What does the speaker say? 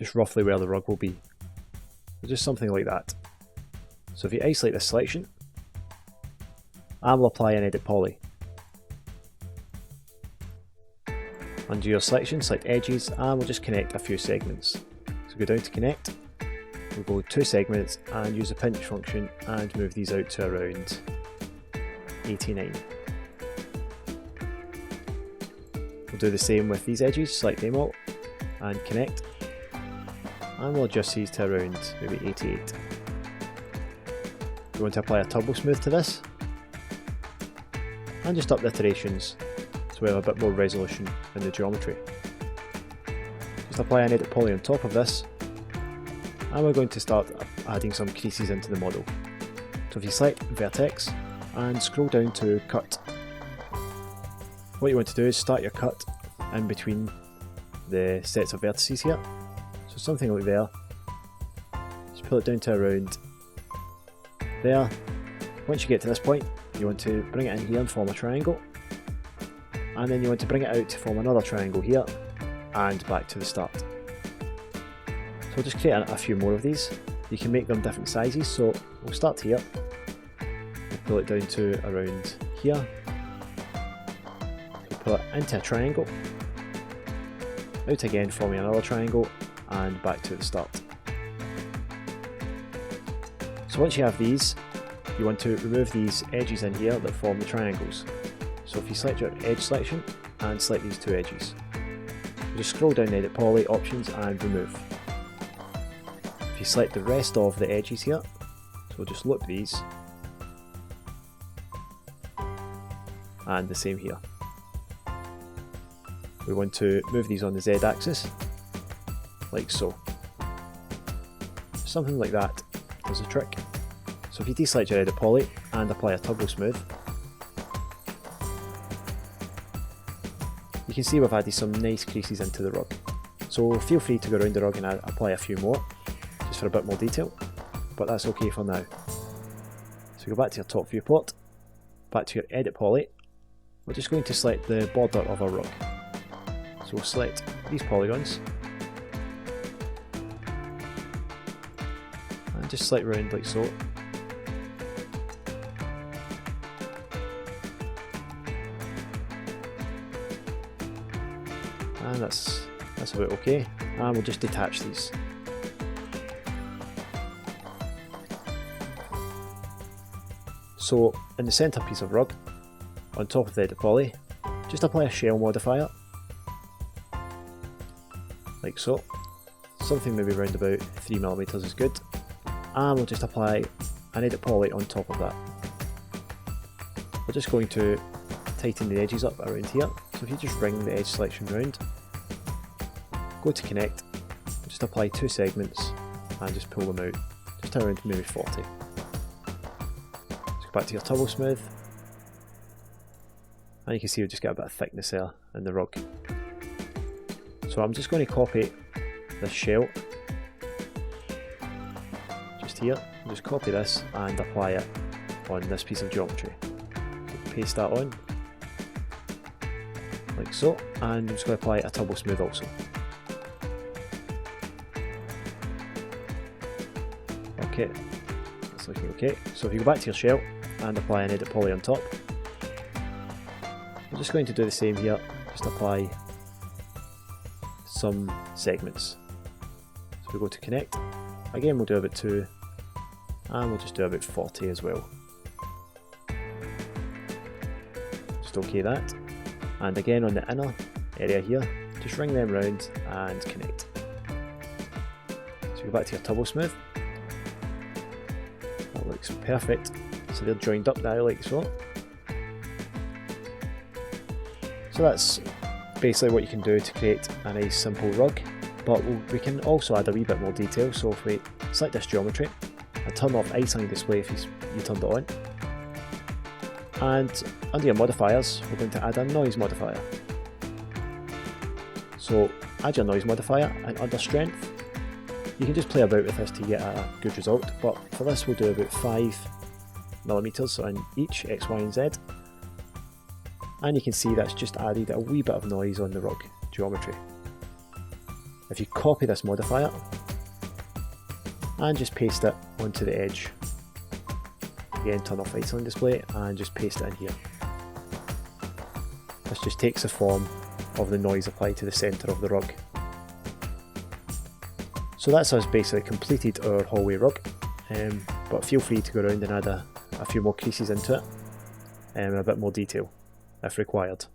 just roughly where the rug will be. So just something like that. So if you isolate this selection, and we'll apply an edit poly. Undo your selection, select edges, and we'll just connect a few segments. So go down to connect, we'll go 2 segments and use the pinch function and move these out to around 89. We'll do the same with these edges, select them all and connect, and we'll adjust these to around maybe 88. We want to apply a turbo smooth to this and just up the iterations so we have a bit more resolution in the geometry. Just apply an edit poly on top of this, and we're going to start adding some creases into the model. So if you select vertex and scroll down to cut, what you want to do is start your cut in between the sets of vertices here. So something like there. Just pull it down to around there. Once you get to this point, you want to bring it in here and form a triangle, and then you want to bring it out to form another triangle here and back to the start. So we'll just create a few more of these. You can make them different sizes, so we'll start here, we'll pull it down to around here, we'll pull it into a triangle, out again forming another triangle, and back to the start. So once you have these, you want to remove these edges in here that form the triangles. So if you select your edge selection and select these 2 edges, just scroll down Edit Poly, Options and Remove. If you select the rest of the edges here, so we'll just loop these, and the same here. We want to move these on the Z axis, like so. Something like that is a trick. So if you deselect your Edit Poly and apply a Turbo Smooth, you can see we've added some nice creases into the rug. So feel free to go around the rug and apply a few more, just for a bit more detail, but that's okay for now. So go back to your top viewport, back to your Edit Poly, we're just going to select the border of our rug. So we'll select these polygons, and just select round like so. And that's about okay, and we'll just detach these. So in the centre piece of rug, on top of the Edit Poly, just apply a shell modifier, like so. Something maybe around about 3mm is good, and we'll just apply an Edit Poly on top of that. We're just going to tighten the edges up around here, so if you just ring the edge selection round, go to connect, just apply 2 segments and just pull them out, just around maybe 40. Let's go back to your Turbo Smooth, and you can see we just get a bit of thickness there in the rug. So I'm just going to copy this shell, just here, just copy this and apply it on this piece of geometry. So paste that on, like so, and I'm just going to apply a Turbo Smooth also. Okay, that's looking okay. So if you go back to your shell and apply an Edit Poly on top, I'm just going to do the same here, just apply some segments. So we go to connect, again we'll do about 2, and we'll just do about 40 as well. Just okay that, and again on the inner area here, just ring them round and connect. So go back to your Turbo Smooth. That looks perfect. So they're joined up now like so. So that's basically what you can do to create a nice simple rug, but we can also add a wee bit more detail. So if we select this geometry and turn off isolating display if you turned it on, and under your modifiers we're going to add a noise modifier. So add your noise modifier, and under strength you can just play about with this to get a good result, but for this we'll do about 5mm on each X, Y and Z, and you can see that's just added a wee bit of noise on the rug geometry. if you copy this modifier and just paste it onto the edge. Again, turn off idling display and just paste it in here. This just takes the form of the noise applied to the centre of the rug. So that's us basically completed our hallway rug, but feel free to go around and add a few more creases into it in a bit more detail if required.